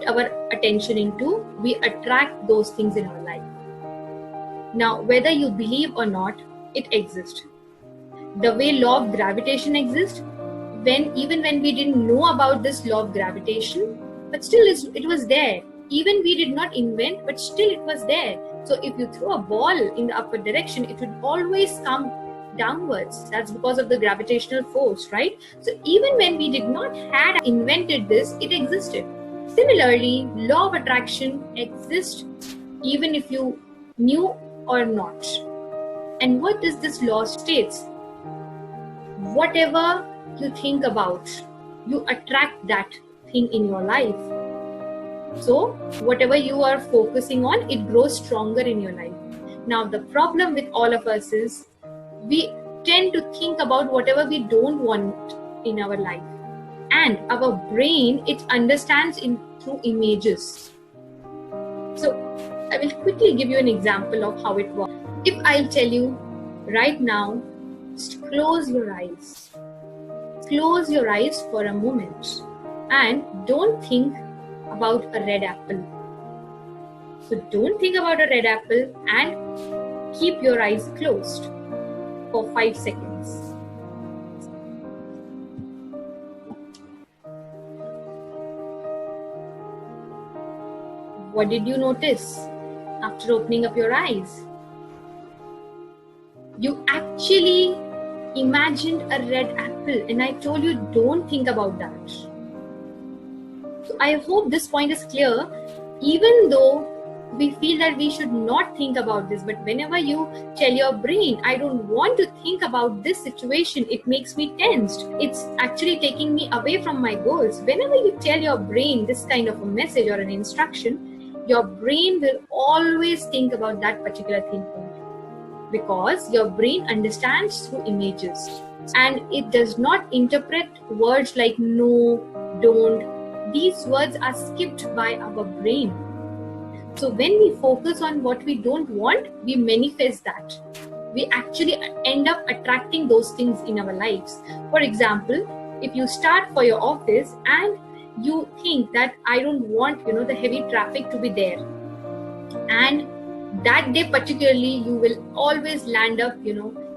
put our attention into, we attract those things in our life. Now, whether you believe or not, it exists. The way law of gravitation exists, even when we didn't know about this law of gravitation, but still it was there. Even we did not invent, but still it was there. So if you throw a ball in the upward direction, it would always come downwards. That's because of the gravitational force, right? So even when we did not had invented this, it existed. Similarly, law of attraction exists even if you knew or not. And what does this law states? Whatever you think about, you attract that thing in your life. So whatever you are focusing on, it grows stronger in your life. Now the problem with all of us is we tend to think about whatever we don't want in our life. And our brain, it understands through images. So I will quickly give you an example of how it works. If I'll tell you right now, just close your eyes. Close your eyes for a moment and don't think about a red apple. So don't think about a red apple and keep your eyes closed for 5 seconds. What did you notice after opening up your eyes? You actually imagined a red apple, and I told you don't think about that. So I hope this point is clear. Even though we feel that we should not think about this, but whenever you tell your brain, I don't want to think about this situation, it makes me tensed. It's actually taking me away from my goals. Whenever you tell your brain this kind of a message or an instruction, your brain will always think about that particular thing, because your brain understands through images and it does not interpret words like no, don't. These words are skipped by our brain. So when we focus on what we don't want, we manifest that. We actually end up attracting those things in our lives. For example, if you start for your office and you think that I don't want, the heavy traffic to be there. And that day particularly, you will always land up,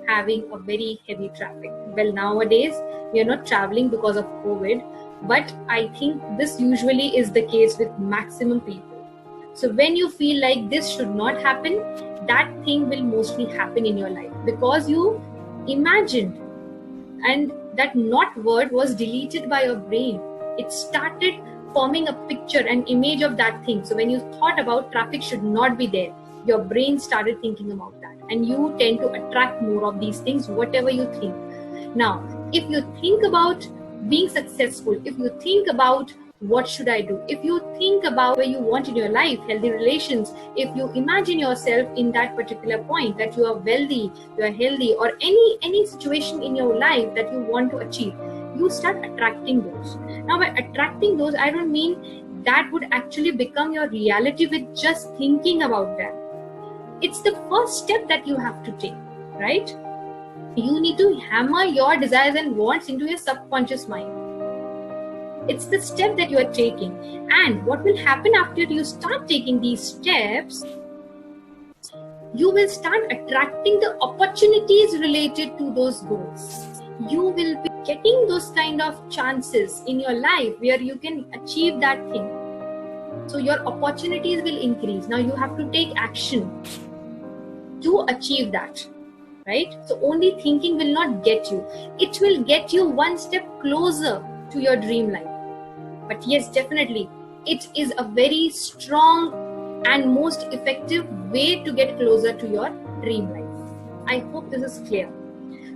having a very heavy traffic. Well, nowadays, we are not traveling because of COVID, but I think this usually is the case with maximum people. So when you feel like this should not happen, that thing will mostly happen in your life because you imagined, and that not word was deleted by your brain. It started forming a picture, an image of that thing. So when you thought about traffic should not be there, your brain started thinking about that, and you tend to attract more of these things, whatever you think. Now, if you think about being successful, if you think about what should I do, if you think about where you want in your life, healthy relations, if you imagine yourself in that particular point, that you are wealthy, you are healthy, or any situation in your life that you want to achieve, you start attracting those. Now, by attracting those, I don't mean that would actually become your reality with just thinking about them. It's the first step that you have to take, right? You need to hammer your desires and wants into your subconscious mind. It's the step that you are taking. And what will happen after you start taking these steps, you will start attracting the opportunities related to those goals. You will be getting those kind of chances in your life where you can achieve that thing. So your opportunities will increase. Now you have to take action to achieve that, right? So only thinking will not get you. It will get you one step closer to your dream life. But yes, definitely, it is a very strong and most effective way to get closer to your dream life. I hope this is clear.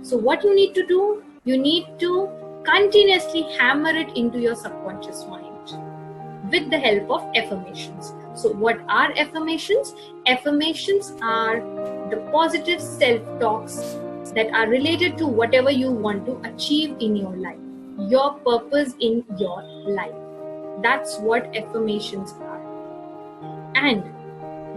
So what you need to do, you need to continuously hammer it into your subconscious mind with the help of affirmations. So what are affirmations? Affirmations are the positive self-talks that are related to whatever you want to achieve in your life, your purpose in your life. That's what affirmations are. And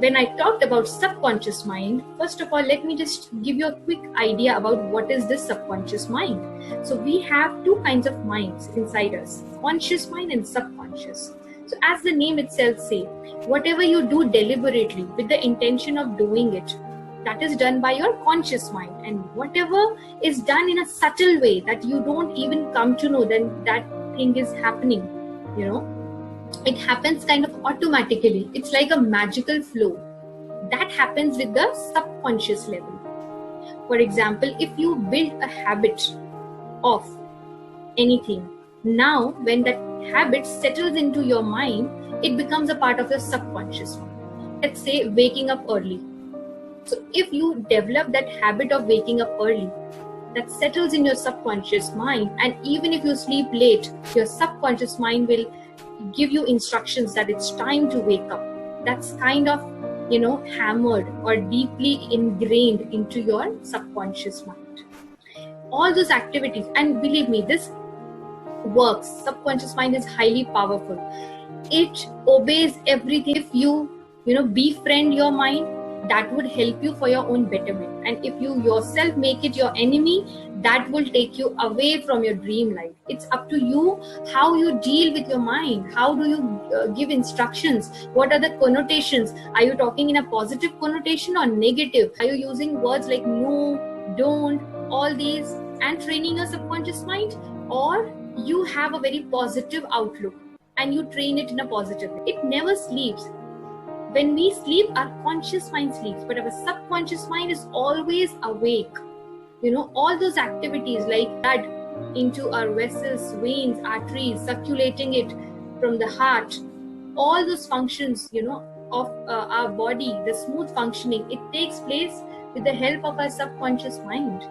when I talked about subconscious mind, first of all, let me just give you a quick idea about what is this subconscious mind. So we have two kinds of minds inside us, conscious mind and subconscious. So as the name itself says, whatever you do deliberately with the intention of doing it, that is done by your conscious mind. And whatever is done in a subtle way that you don't even come to know then that thing is happening, it happens kind of automatically. It's like a magical flow that happens with the subconscious level. For example, if you build a habit of anything, now when that habit settles into your mind, it becomes a part of your subconscious mind. Let's say waking up early. So if you develop that habit of waking up early, that settles in your subconscious mind, and even if you sleep late, your subconscious mind will give you instructions that it's time to wake up. That's kind of hammered or deeply ingrained into your subconscious mind. All those activities, and believe me, this works. Subconscious mind is highly powerful. It obeys everything. If you befriend your mind, that would help you for your own betterment. And if you yourself make it your enemy, that will take you away from your dream life. It's up to you how you deal with your mind. How do you give instructions? What are the connotations? Are you talking in a positive connotation or negative? Are you using words like no, don't, all these, and training your subconscious mind? Or you have a very positive outlook and you train it in a positive way. It never sleeps. When we sleep, our conscious mind sleeps, but our subconscious mind is always awake. All those activities like blood into our vessels, veins, arteries, circulating it from the heart, all those functions, of our body, the smooth functioning, it takes place with the help of our subconscious mind.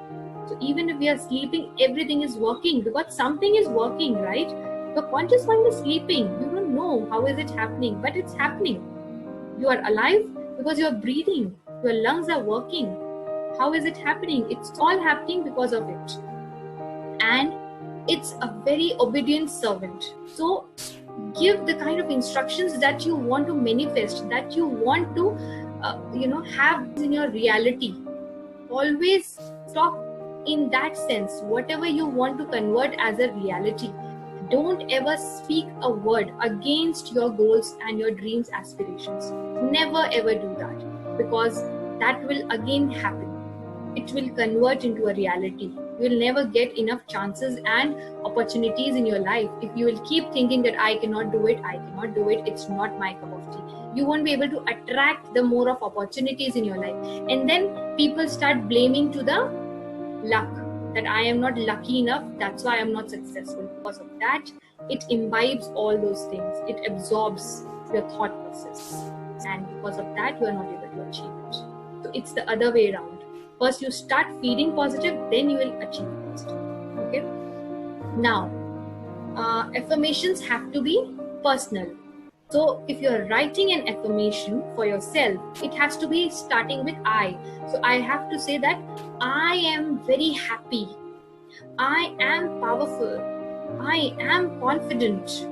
So even if we are sleeping, everything is working because something is working, right? The conscious mind is sleeping. You don't know how is it happening, but it's happening. You are alive because you are breathing. Your lungs are working. How is it happening? It's all happening because of it. And it's a very obedient servant. So give the kind of instructions that you want to manifest, that you want to, have in your reality. Always talk in that sense, whatever you want to convert as a reality. Don't ever speak a word against your goals and your dreams, aspirations. Never ever do that, because that will again happen. It will convert into a reality. You will never get enough chances and opportunities in your life if you will keep thinking that I cannot do it, it's not my cup of tea. You won't be able to attract the more of opportunities in your life. And then people start blaming to the luck, that I am not lucky enough, that's why I am not successful. Because of that, it imbibes all those things. It absorbs your thought process. And because of that, you are not able to achieve it. So it's the other way around. First, you start feeling positive, then you will achieve positive. Okay? Now, affirmations have to be personal. So if you're writing an affirmation for yourself, it has to be starting with I. So I have to say that I am very happy. I am powerful. I am confident.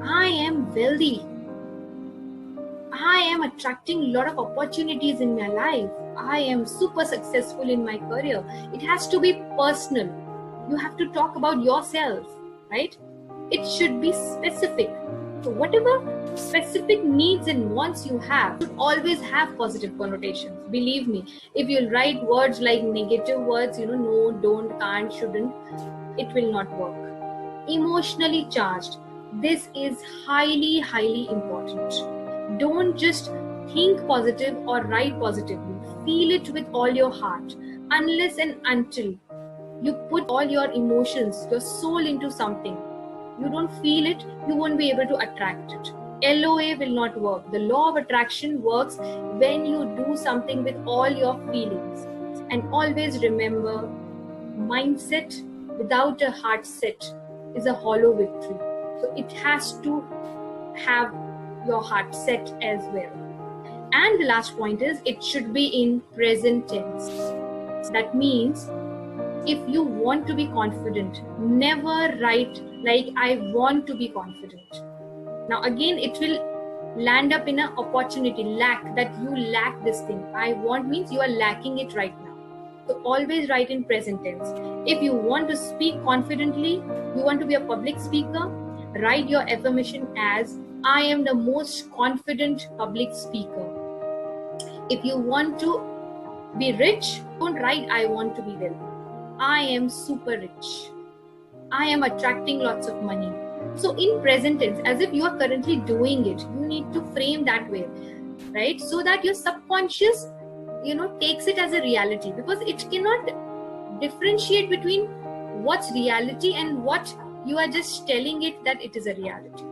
I am wealthy. I am attracting a lot of opportunities in my life. I am super successful in my career. It has to be personal. You have to talk about yourself, right? It should be specific. So whatever specific needs and wants you have should always have positive connotations. Believe me, if you write words like negative words, no, don't, can't, shouldn't, it will not work. Emotionally charged. This is highly, highly important. Don't just think positive or write positively. Feel it with all your heart. Unless and until you put all your emotions, your soul into something, you don't feel it, you won't be able to attract it. LOA will not work. The law of attraction works when you do something with all your feelings. And always remember, mindset without a heart set is a hollow victory. So it has to have your heart set as well. And the last point is, it should be in present tense. That means if you want to be confident, never write like I want to be confident. Now again, it will land up in an opportunity, lack, that you lack this thing. I want means you are lacking it right now. So always write in present tense. If you want to speak confidently, you want to be a public speaker, write your affirmation as I am the most confident public speaker. If you want to be rich, don't write I want to be wealthy. I am super rich. I am attracting lots of money. So in present tense, as if you are currently doing it, you need to frame that way, right? So that your subconscious, takes it as a reality, because it cannot differentiate between what's reality and what you are just telling it that it is a reality.